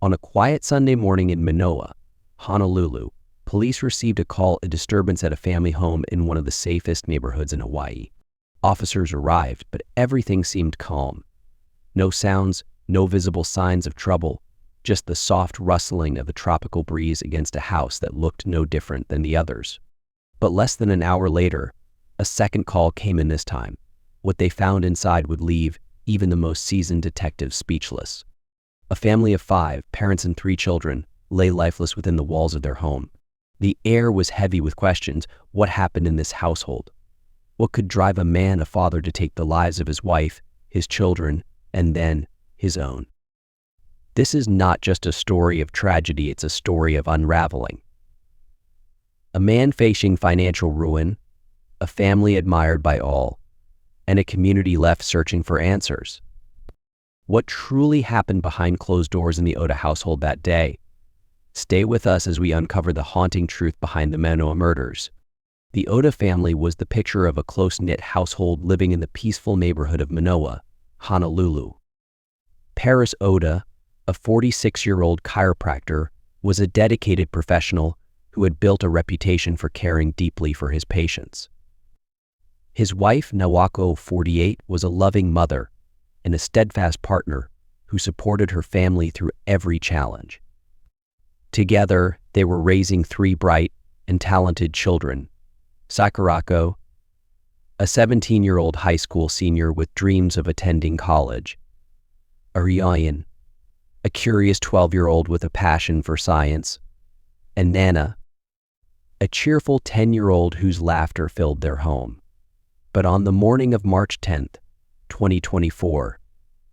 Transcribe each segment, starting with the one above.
On a quiet Sunday morning in Manoa, Honolulu, police received a call of disturbance at a family home in one of the safest neighborhoods in Hawaii. Officers arrived, but everything seemed calm. No sounds, no visible signs of trouble, just the soft rustling of the tropical breeze against a house that looked no different than the others. But less than an hour later, a second call came in this time. What they found inside would leave even the most seasoned detectives speechless. A family of 5, parents and 3 children, lay lifeless within the walls of their home. The air was heavy with questions. What happened in this household? What could drive a father to take the lives of his wife, his children, and then his own? This is not just a story of tragedy, it's a story of unraveling. A man facing financial ruin, a family admired by all, and a community left searching for answers. What truly happened behind closed doors in the Oda household that day? Stay with us as we uncover the haunting truth behind the Manoa murders. The Oda family was the picture of a close-knit household living in the peaceful neighborhood of Manoa, Honolulu. Paris Oda, a 46-year-old chiropractor, was a dedicated professional who had built a reputation for caring deeply for his patients. His wife, Naoko, 48, was a loving mother and a steadfast partner who supported her family through every challenge. Together, they were raising 3 bright and talented children: Sakurako, a 17-year-old high school senior with dreams of attending college; Orion, a curious 12-year-old with a passion for science; and Nana, a cheerful 10-year-old whose laughter filled their home. But on the morning of March 10th, 2024,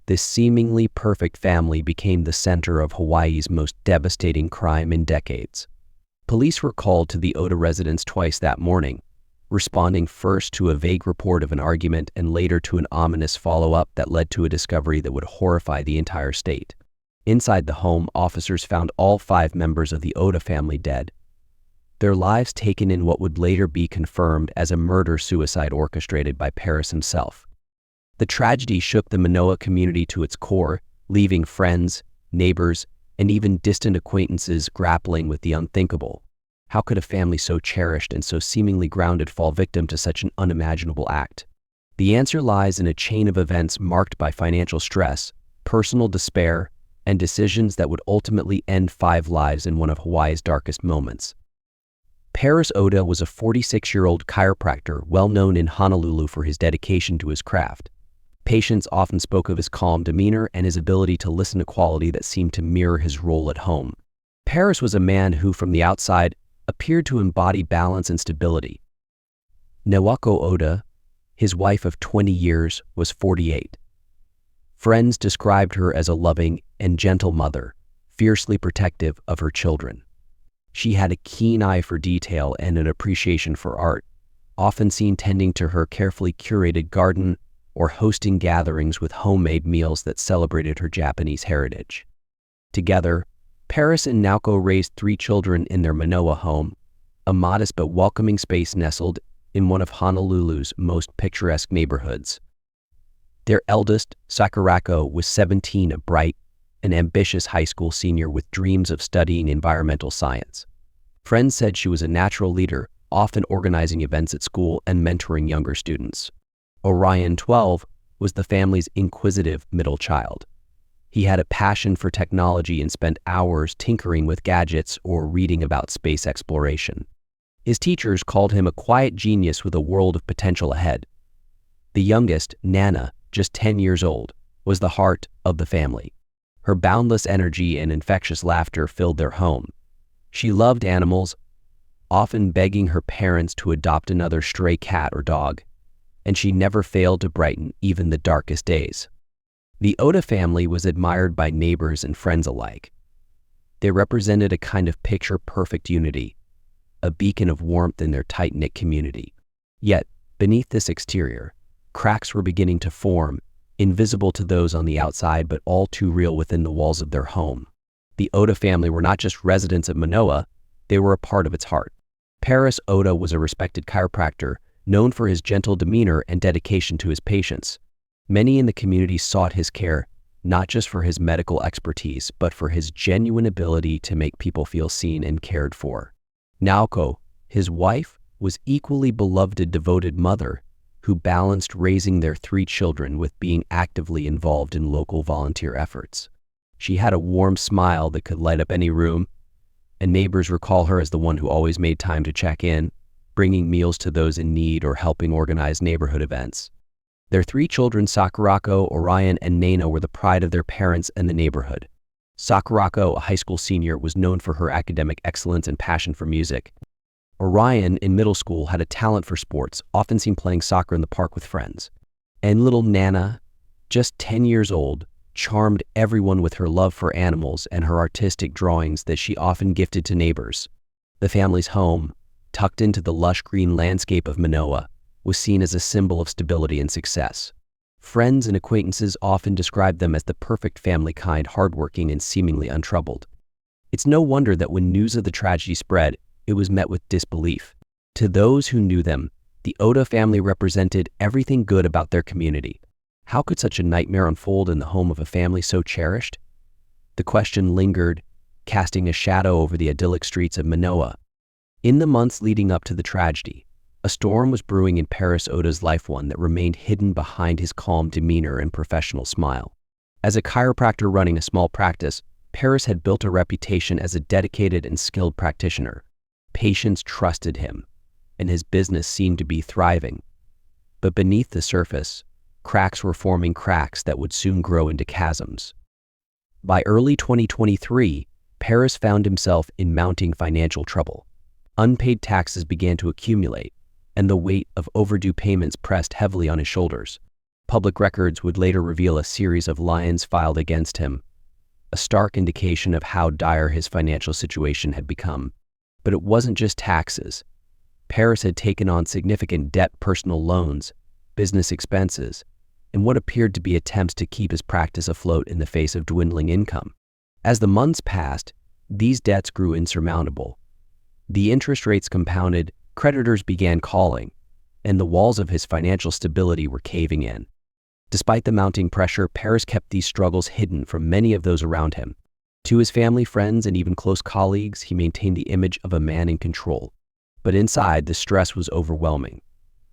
this seemingly perfect family became the center of Hawaii's most devastating crime in decades. Police were called to the Oda residence twice that morning, responding first to a vague report of an argument and later to an ominous follow-up that led to a discovery that would horrify the entire state. Inside the home, officers found all 5 members of the Oda family dead, their lives taken in what would later be confirmed as a murder-suicide orchestrated by Paris himself. The tragedy shook the Manoa community to its core, leaving friends, neighbors, and even distant acquaintances grappling with the unthinkable. How could a family so cherished and so seemingly grounded fall victim to such an unimaginable act? The answer lies in a chain of events marked by financial stress, personal despair, and decisions that would ultimately end 5 lives in one of Hawaii's darkest moments. Paris Oda was a 46-year-old chiropractor well known in Honolulu for his dedication to his craft. Patients often spoke of his calm demeanor and his ability to listen, a quality that seemed to mirror his role at home. Paris was a man who, from the outside, appeared to embody balance and stability. Naoko Oda, his wife of 20 years, was 48. Friends described her as a loving and gentle mother, fiercely protective of her children. She had a keen eye for detail and an appreciation for art, often seen tending to her carefully curated garden or hosting gatherings with homemade meals that celebrated her Japanese heritage. Together, Paris and Naoko raised 3 children in their Manoa home, a modest but welcoming space nestled in one of Honolulu's most picturesque neighborhoods. Their eldest, Sakurako, was 17, a bright and ambitious high school senior with dreams of studying environmental science. Friends said she was a natural leader, often organizing events at school and mentoring younger students. Orion, 12, was the family's inquisitive middle child. He had a passion for technology and spent hours tinkering with gadgets or reading about space exploration. His teachers called him a quiet genius with a world of potential ahead. The youngest, Nana, just 10 years old, was the heart of the family. Her boundless energy and infectious laughter filled their home. She loved animals, often begging her parents to adopt another stray cat or dog, and she never failed to brighten even the darkest days. The Oda family was admired by neighbors and friends alike. They represented a kind of picture-perfect unity, a beacon of warmth in their tight-knit community. Yet, beneath this exterior, cracks were beginning to form, invisible to those on the outside but all too real within the walls of their home. The Oda family were not just residents of Manoa, they were a part of its heart. Paris Oda was a respected chiropractor, known for his gentle demeanor and dedication to his patients. Many in the community sought his care, not just for his medical expertise, but for his genuine ability to make people feel seen and cared for. Naoko, his wife, was equally beloved, a devoted mother who balanced raising their 3 children with being actively involved in local volunteer efforts. She had a warm smile that could light up any room, and neighbors recall her as the one who always made time to check in, bringing meals to those in need or helping organize neighborhood events. Their 3 children, Sakurako, Orion, and Nana, were the pride of their parents and the neighborhood. Sakurako, a high school senior, was known for her academic excellence and passion for music. Orion, in middle school, had a talent for sports, often seen playing soccer in the park with friends. And little Nana, just 10 years old, charmed everyone with her love for animals and her artistic drawings that she often gifted to neighbors. The family's home, tucked into the lush green landscape of Manoa, was seen as a symbol of stability and success. Friends and acquaintances often described them as the perfect family, kind, hardworking, and seemingly untroubled. It's no wonder that when news of the tragedy spread, it was met with disbelief. To those who knew them, the Oda family represented everything good about their community. How could such a nightmare unfold in the home of a family so cherished? The question lingered, casting a shadow over the idyllic streets of Manoa. In the months leading up to the tragedy, a storm was brewing in Paris Oda's life, one that remained hidden behind his calm demeanor and professional smile. As a chiropractor running a small practice, Paris had built a reputation as a dedicated and skilled practitioner. Patients trusted him, and his business seemed to be thriving. But beneath the surface, cracks were forming, cracks that would soon grow into chasms. By early 2023, Paris found himself in mounting financial trouble. Unpaid taxes began to accumulate, and the weight of overdue payments pressed heavily on his shoulders. Public records would later reveal a series of liens filed against him, a stark indication of how dire his financial situation had become. But it wasn't just taxes. Paris had taken on significant debt, personal loans, business expenses, and what appeared to be attempts to keep his practice afloat in the face of dwindling income. As the months passed, these debts grew insurmountable. The interest rates compounded, creditors began calling, and the walls of his financial stability were caving in. Despite the mounting pressure, Paris kept these struggles hidden from many of those around him. To his family, friends, and even close colleagues, he maintained the image of a man in control. But inside, the stress was overwhelming.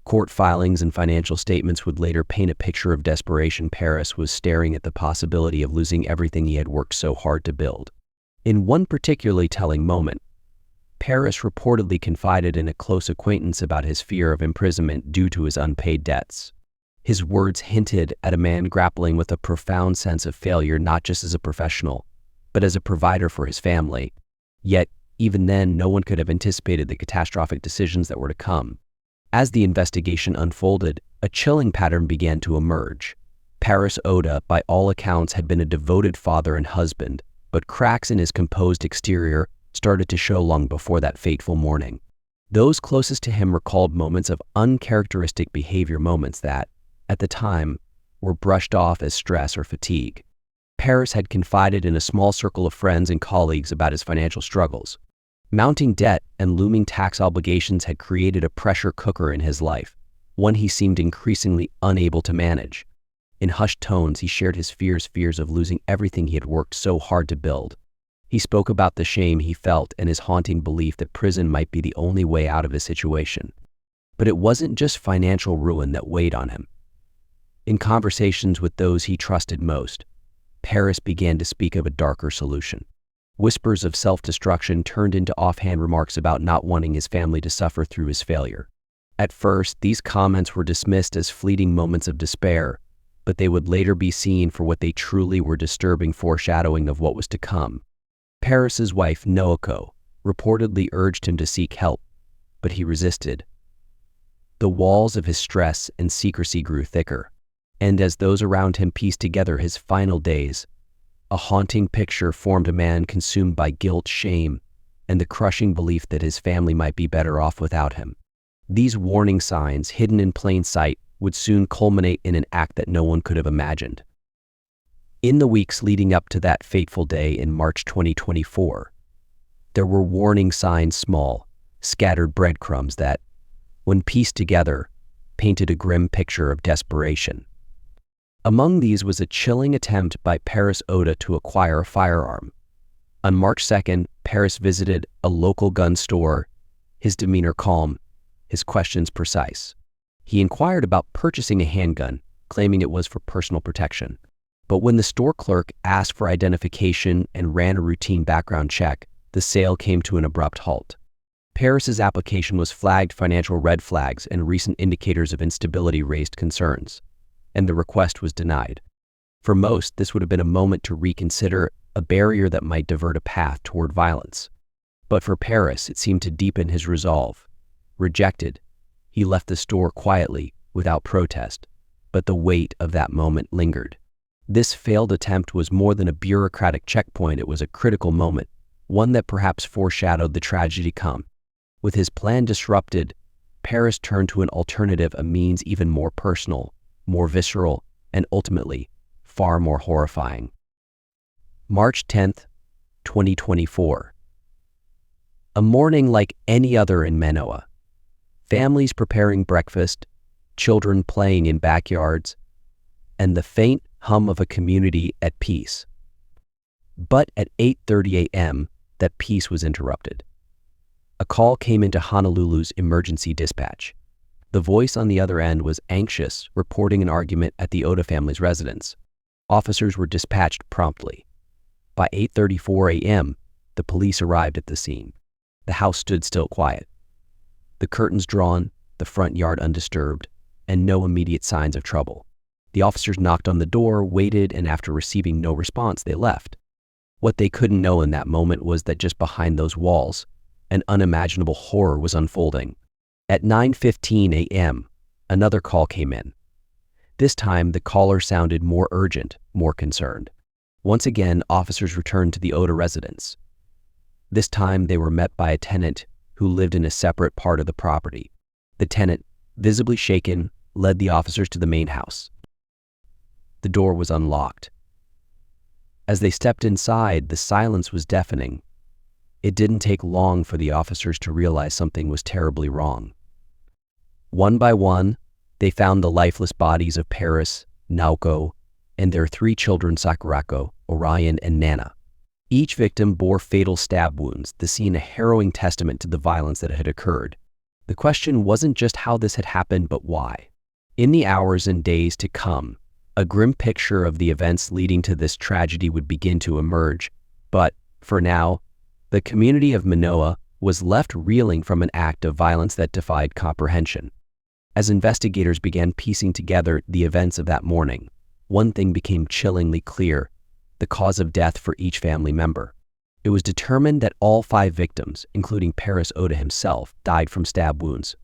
Court filings and financial statements would later paint a picture of desperation. Paris was staring at the possibility of losing everything he had worked so hard to build. In one particularly telling moment, Paris reportedly confided in a close acquaintance about his fear of imprisonment due to his unpaid debts. His words hinted at a man grappling with a profound sense of failure, not just as a professional, but as a provider for his family. Yet, even then, no one could have anticipated the catastrophic decisions that were to come. As the investigation unfolded, a chilling pattern began to emerge. Paris Oda, by all accounts, had been a devoted father and husband, but cracks in his composed exterior started to show long before that fateful morning. Those closest to him recalled moments of uncharacteristic behavior, moments that, at the time, were brushed off as stress or fatigue. Paris had confided in a small circle of friends and colleagues about his financial struggles. Mounting debt and looming tax obligations had created a pressure cooker in his life, one he seemed increasingly unable to manage. In hushed tones, he shared his fears of losing everything he had worked so hard to build. He spoke about the shame he felt and his haunting belief that prison might be the only way out of his situation. But it wasn't just financial ruin that weighed on him. In conversations with those he trusted most, Paris began to speak of a darker solution. Whispers of self-destruction turned into offhand remarks about not wanting his family to suffer through his failure. At first, these comments were dismissed as fleeting moments of despair, but they would later be seen for what they truly were: disturbing foreshadowing of what was to come. Paris's wife, Naoko, reportedly urged him to seek help, but he resisted. The walls of his stress and secrecy grew thicker, and as those around him pieced together his final days, a haunting picture formed: a man consumed by guilt, shame, and the crushing belief that his family might be better off without him. These warning signs, hidden in plain sight, would soon culminate in an act that no one could have imagined. In the weeks leading up to that fateful day in March 2024, there were warning signs, small, scattered breadcrumbs that, when pieced together, painted a grim picture of desperation. Among these was a chilling attempt by Paris Oda to acquire a firearm. On March 2nd, Paris visited a local gun store, his demeanor calm, his questions precise. He inquired about purchasing a handgun, claiming it was for personal protection. But when the store clerk asked for identification and ran a routine background check, the sale came to an abrupt halt. Paris's application was flagged financial red flags, and recent indicators of instability raised concerns, and the request was denied. For most, this would have been a moment to reconsider, a barrier that might divert a path toward violence. But for Paris, it seemed to deepen his resolve. Rejected, he left the store quietly, without protest, but the weight of that moment lingered. This failed attempt was more than a bureaucratic checkpoint. It was a critical moment, one that perhaps foreshadowed the tragedy to come. With his plan disrupted, Paris turned to an alternative, a means even more personal, more visceral, and ultimately, far more horrifying. March 10th, 2024. A morning like any other in Manoa. Families preparing breakfast, children playing in backyards, and the faint hum of a community at peace. But at 8:30 a.m., that peace was interrupted. A call came into Honolulu's emergency dispatch. The voice on the other end was anxious, reporting an argument at the Oda family's residence. Officers were dispatched promptly. By 8:34 a.m., the police arrived at the scene. The house stood still quiet. The curtains drawn, the front yard undisturbed, and no immediate signs of trouble. The officers knocked on the door, waited, and after receiving no response, they left. What they couldn't know in that moment was that just behind those walls, an unimaginable horror was unfolding. At 9:15 a.m., another call came in. This time, the caller sounded more urgent, more concerned. Once again, officers returned to the Oda residence. This time, they were met by a tenant who lived in a separate part of the property. The tenant, visibly shaken, led the officers to the main house. The door was unlocked. As they stepped inside, the silence was deafening. It didn't take long for the officers to realize something was terribly wrong. One by one, they found the lifeless bodies of Paris, Naoko, and their 3 children, Sakurako, Orion, and Nana. Each victim bore fatal stab wounds, the scene a harrowing testament to the violence that had occurred. The question wasn't just how this had happened, but why. In the hours and days to come, a grim picture of the events leading to this tragedy would begin to emerge, but, for now, the community of Manoa was left reeling from an act of violence that defied comprehension. As investigators began piecing together the events of that morning, one thing became chillingly clear: the cause of death for each family member. It was determined that all 5 victims, including Paris Oda himself, died from stab wounds.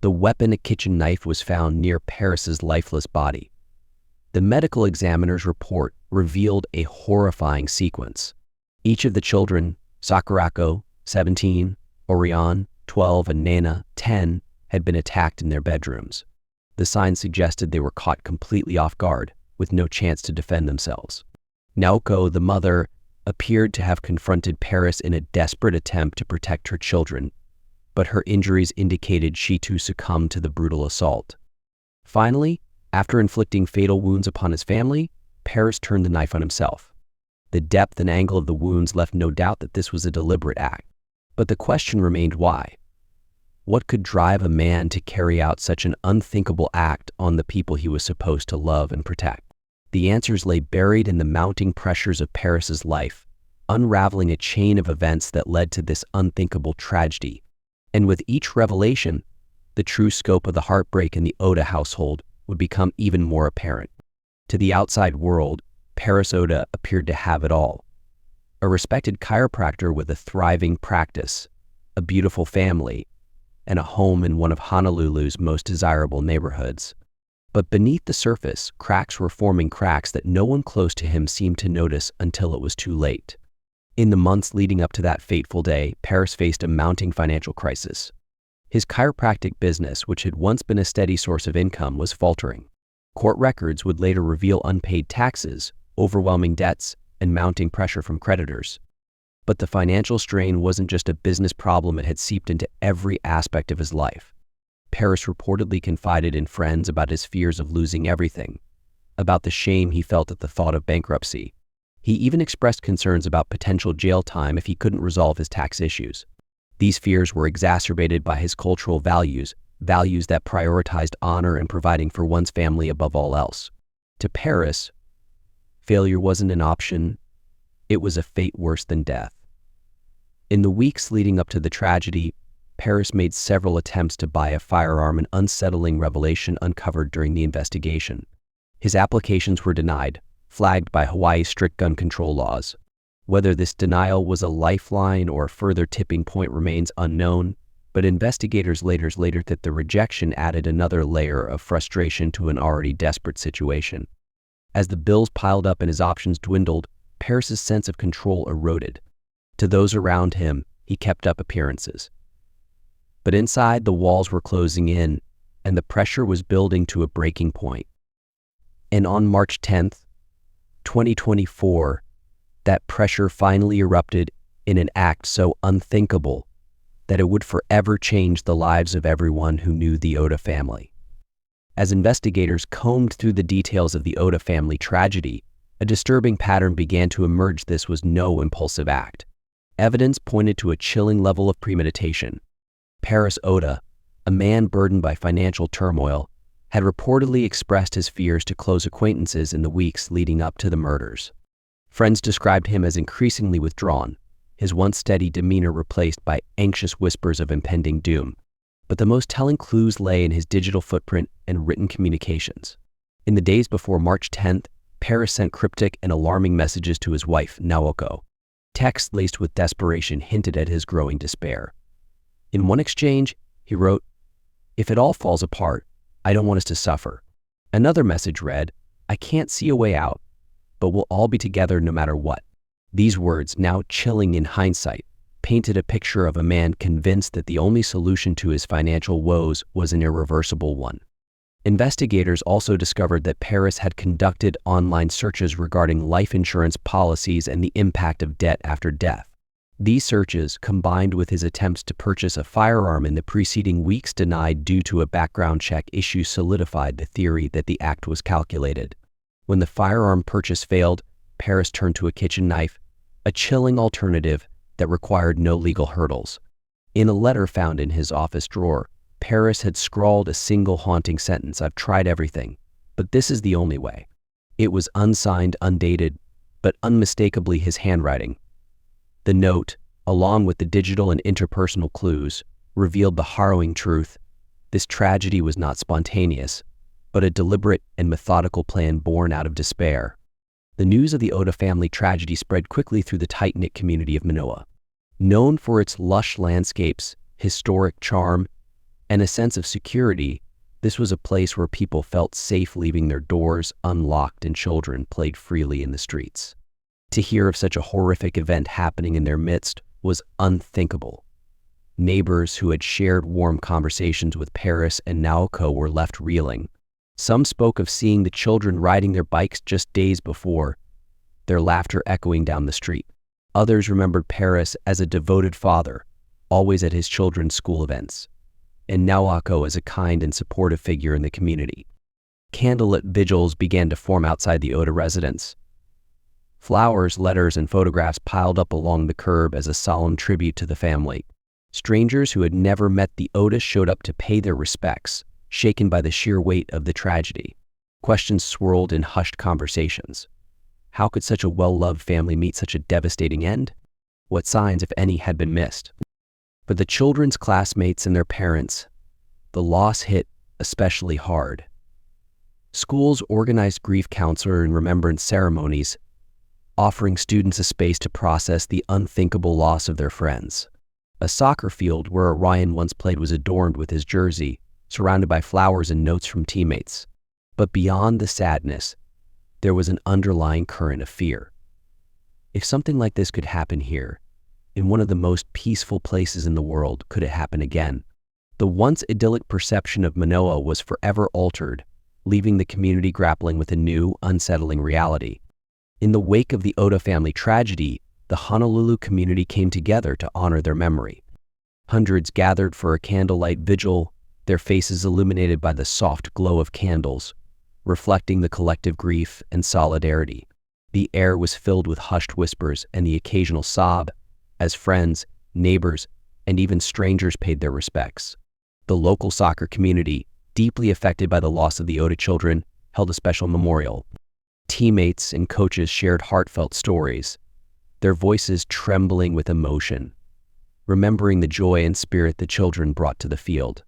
The weapon, a kitchen knife, was found near Paris's lifeless body. The medical examiner's report revealed a horrifying sequence. Each of the children, Sakurako, 17, Orion, 12, and Nana, 10, had been attacked in their bedrooms. The signs suggested they were caught completely off guard, with no chance to defend themselves. Naoko, the mother, appeared to have confronted Paris in a desperate attempt to protect her children, but her injuries indicated she too succumbed to the brutal assault. Finally, after inflicting fatal wounds upon his family, Paris turned the knife on himself. The depth and angle of the wounds left no doubt that this was a deliberate act. But the question remained why. What could drive a man to carry out such an unthinkable act on the people he was supposed to love and protect? The answers lay buried in the mounting pressures of Paris's life, unraveling a chain of events that led to this unthinkable tragedy. And with each revelation, the true scope of the heartbreak in the Oda household would become even more apparent. To the outside world, Paris Oda appeared to have it all. A respected chiropractor with a thriving practice, a beautiful family, and a home in one of Honolulu's most desirable neighborhoods. But beneath the surface, cracks were forming, cracks that no one close to him seemed to notice until it was too late. In the months leading up to that fateful day, Paris faced a mounting financial crisis. His chiropractic business, which had once been a steady source of income, was faltering. Court records would later reveal unpaid taxes, overwhelming debts, and mounting pressure from creditors. But the financial strain wasn't just a business problem, it had seeped into every aspect of his life. Paris reportedly confided in friends about his fears of losing everything. about the shame he felt at the thought of bankruptcy. He even expressed concerns about potential jail time if he couldn't resolve his tax issues. These fears were exacerbated by his cultural values that prioritized honor and providing for one's family above all else. To Paris, failure wasn't an option, it was a fate worse than death. In the weeks leading up to the tragedy, Paris made several attempts to buy a firearm, an unsettling revelation uncovered during the investigation. His applications were denied, flagged by Hawaii's strict gun control laws. Whether this denial was a lifeline or a further tipping point remains unknown, but investigators later that the rejection added another layer of frustration to an already desperate situation. As the bills piled up and his options dwindled, Paris's sense of control eroded. To those around him, he kept up appearances. But inside, the walls were closing in, and the pressure was building to a breaking point. And on March 10th, 2024, that pressure finally erupted in an act so unthinkable that it would forever change the lives of everyone who knew the Oda family. As investigators combed through the details of the Oda family tragedy, a disturbing pattern began to emerge. This was no impulsive act. Evidence pointed to a chilling level of premeditation. Paris Oda, a man burdened by financial turmoil, had reportedly expressed his fears to close acquaintances in the weeks leading up to the murders. Friends described him as increasingly withdrawn, his once steady demeanor replaced by anxious whispers of impending doom. But the most telling clues lay in his digital footprint and written communications. In the days before March 10th, Paris sent cryptic and alarming messages to his wife, Naoko. Texts laced with desperation hinted at his growing despair. In one exchange, he wrote, "If it all falls apart, I don't want us to suffer." Another message read, "I can't see a way out, but we'll all be together no matter what." These words, now chilling in hindsight, painted a picture of a man convinced that the only solution to his financial woes was an irreversible one. Investigators also discovered that Paris had conducted online searches regarding life insurance policies and the impact of debt after death. These searches, combined with his attempts to purchase a firearm in the preceding weeks denied due to a background check issue, solidified the theory that the act was calculated. When the firearm purchase failed, Paris turned to a kitchen knife, a chilling alternative that required no legal hurdles. In a letter found in his office drawer, Paris had scrawled a single haunting sentence: "I've tried everything, but this is the only way." It was unsigned, undated, but unmistakably his handwriting. The note, along with the digital and interpersonal clues, revealed the harrowing truth. This tragedy was not spontaneous, but a deliberate and methodical plan born out of despair. The news of the Oda family tragedy spread quickly through the tight-knit community of Manoa. Known for its lush landscapes, historic charm, and a sense of security, this was a place where people felt safe leaving their doors unlocked and children played freely in the streets. To hear of such a horrific event happening in their midst was unthinkable. Neighbors who had shared warm conversations with Paris and Naoko were left reeling. Some spoke of seeing the children riding their bikes just days before, their laughter echoing down the street. Others remembered Paris as a devoted father, always at his children's school events, and Naoko as a kind and supportive figure in the community. Candlelit vigils began to form outside the Oda residence. Flowers, letters, and photographs piled up along the curb as a solemn tribute to the family. Strangers who had never met the Odas showed up to pay their respects, shaken by the sheer weight of the tragedy. Questions swirled in hushed conversations. How could such a well-loved family meet such a devastating end? What signs, if any, had been missed? For the children's classmates and their parents, the loss hit especially hard. Schools organized grief counselor and remembrance ceremonies, offering students a space to process the unthinkable loss of their friends. A soccer field where Orion once played was adorned with his jersey, surrounded by flowers and notes from teammates. But beyond the sadness, there was an underlying current of fear. If something like this could happen here, in one of the most peaceful places in the world, could it happen again? The once idyllic perception of Manoa was forever altered, leaving the community grappling with a new, unsettling reality. In the wake of the Oda family tragedy, the Honolulu community came together to honor their memory. Hundreds gathered for a candlelight vigil, their faces illuminated by the soft glow of candles. reflecting the collective grief and solidarity. The air was filled with hushed whispers and the occasional sob as friends, neighbors, and even strangers paid their respects. The local soccer community, deeply affected by the loss of the Oda children, held a special memorial. Teammates and coaches shared heartfelt stories, their voices trembling with emotion, remembering the joy and spirit the children brought to the field.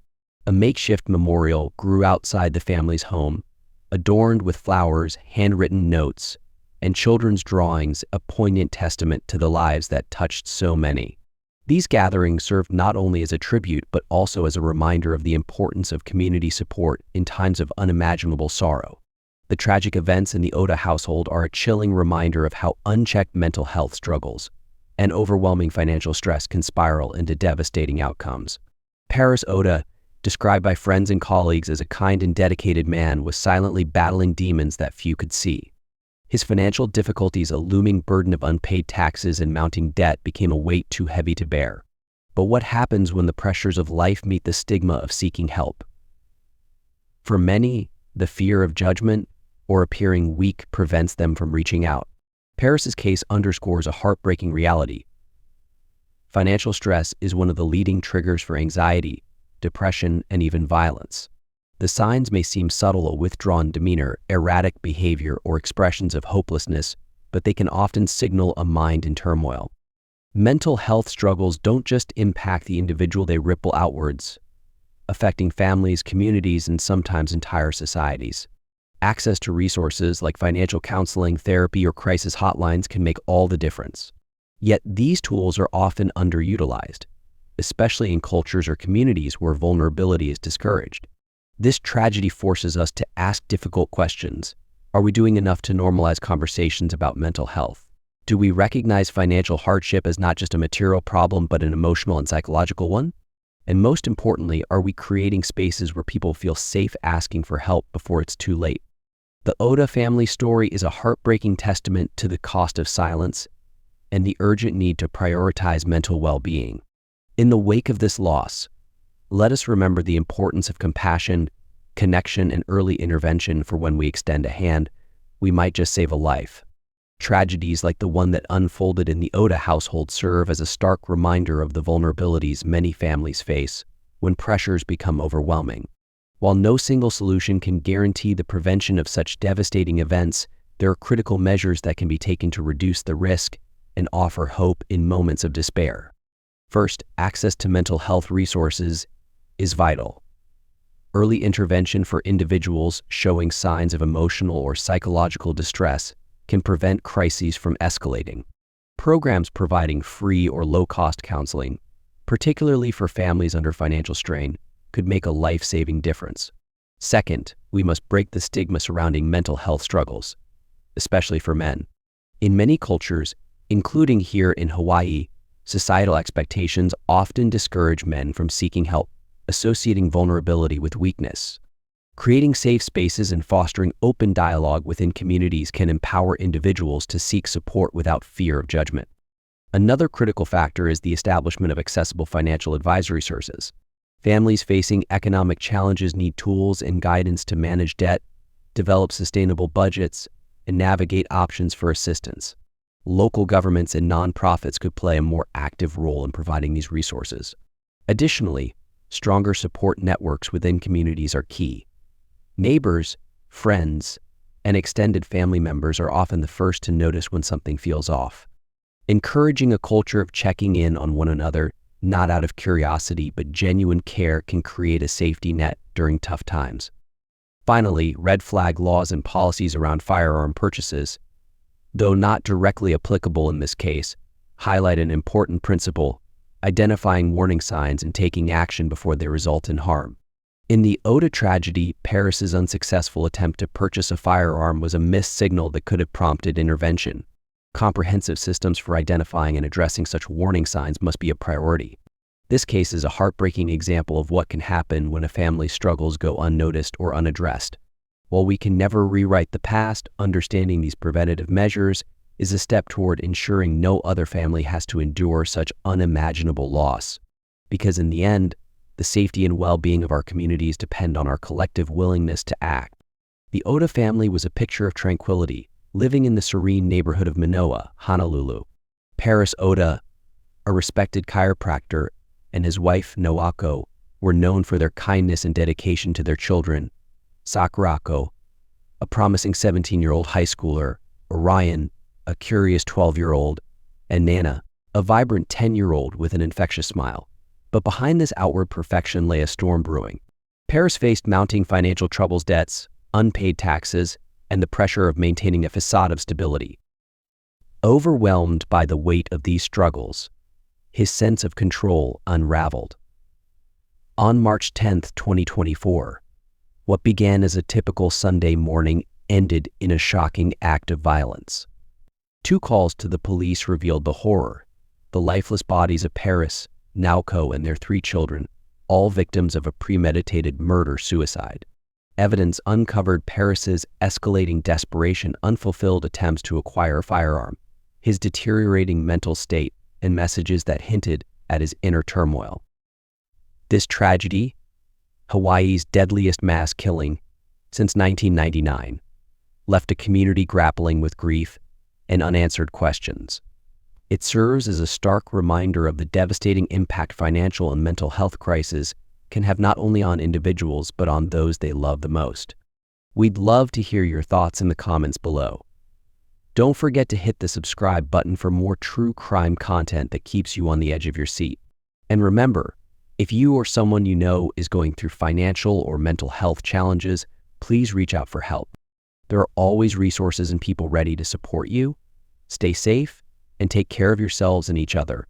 A makeshift memorial grew outside the family's home, adorned with flowers, handwritten notes, and children's drawings, a poignant testament to the lives that touched so many. These gatherings served not only as a tribute but also as a reminder of the importance of community support in times of unimaginable sorrow. The tragic events in the Oda household are a chilling reminder of how unchecked mental health struggles and overwhelming financial stress can spiral into devastating outcomes. Paris Oda, described by friends and colleagues as a kind and dedicated man, was silently battling demons that few could see. His financial difficulties, a looming burden of unpaid taxes and mounting debt, became a weight too heavy to bear. But what happens when the pressures of life meet the stigma of seeking help? For many, the fear of judgment or appearing weak prevents them from reaching out. Paris's case underscores a heartbreaking reality. Financial stress is one of the leading triggers for anxiety, depression, and even violence. The signs may seem subtle: a withdrawn demeanor, erratic behavior, or expressions of hopelessness, but they can often signal a mind in turmoil. Mental health struggles don't just impact the individual, they ripple outwards, affecting families, communities, and sometimes entire societies. Access to resources like financial counseling, therapy, or crisis hotlines can make all the difference. Yet these tools are often underutilized, especially in cultures or communities where vulnerability is discouraged. This tragedy forces us to ask difficult questions. Are we doing enough to normalize conversations about mental health? Do we recognize financial hardship as not just a material problem but an emotional and psychological one? And most importantly, are we creating spaces where people feel safe asking for help before it's too late? The Oda family story is a heartbreaking testament to the cost of silence and the urgent need to prioritize mental well-being. In the wake of this loss, let us remember the importance of compassion, connection, and early intervention, for when we extend a hand, we might just save a life. Tragedies like the one that unfolded in the Oda household serve as a stark reminder of the vulnerabilities many families face when pressures become overwhelming. While no single solution can guarantee the prevention of such devastating events, there are critical measures that can be taken to reduce the risk and offer hope in moments of despair. First, access to mental health resources is vital. Early intervention for individuals showing signs of emotional or psychological distress can prevent crises from escalating. Programs providing free or low-cost counseling, particularly for families under financial strain, could make a life-saving difference. Second, we must break the stigma surrounding mental health struggles, especially for men. In many cultures, including here in Hawaii, societal expectations often discourage men from seeking help, associating vulnerability with weakness. Creating safe spaces and fostering open dialogue within communities can empower individuals to seek support without fear of judgment. Another critical factor is the establishment of accessible financial advisory services. Families facing economic challenges need tools and guidance to manage debt, develop sustainable budgets, and navigate options for assistance. Local governments and nonprofits could play a more active role in providing these resources. Additionally, stronger support networks within communities are key. Neighbors, friends, and extended family members are often the first to notice when something feels off. Encouraging a culture of checking in on one another, not out of curiosity but genuine care, can create a safety net during tough times. Finally, red flag laws and policies around firearm purchases, though not directly applicable in this case, highlight an important principle: identifying warning signs and taking action before they result in harm. In the Oda tragedy, Paris's unsuccessful attempt to purchase a firearm was a missed signal that could have prompted intervention. Comprehensive systems for identifying and addressing such warning signs must be a priority. This case is a heartbreaking example of what can happen when a family's struggles go unnoticed or unaddressed. While we can never rewrite the past, understanding these preventative measures is a step toward ensuring no other family has to endure such unimaginable loss. Because in the end, the safety and well-being of our communities depend on our collective willingness to act. The Oda family was a picture of tranquility, living in the serene neighborhood of Manoa, Honolulu. Paris Oda, a respected chiropractor, and his wife, Naoko, were known for their kindness and dedication to their children. Sakurako, a promising 17-year-old high schooler, Orion, a curious 12-year-old, and Nana, a vibrant 10-year-old with an infectious smile. But behind this outward perfection lay a storm brewing. Paris faced mounting financial troubles, debts, unpaid taxes, and the pressure of maintaining a facade of stability. Overwhelmed by the weight of these struggles, his sense of control unraveled. On March 10, 2024, what began as a typical Sunday morning ended in a shocking act of violence. 2 calls to the police revealed the horror: the lifeless bodies of Paris, Naoko, and their 3 children, all victims of a premeditated murder-suicide. Evidence uncovered Paris's escalating desperation, unfulfilled attempts to acquire a firearm, his deteriorating mental state, and messages that hinted at his inner turmoil. This tragedy, Hawaii's deadliest mass killing since 1999, left a community grappling with grief and unanswered questions. It serves as a stark reminder of the devastating impact financial and mental health crises can have not only on individuals but on those they love the most. We'd love to hear your thoughts in the comments below. Don't forget to hit the subscribe button for more true crime content that keeps you on the edge of your seat. And remember, if you or someone you know is going through financial or mental health challenges, please reach out for help. There are always resources and people ready to support you. Stay safe and take care of yourselves and each other.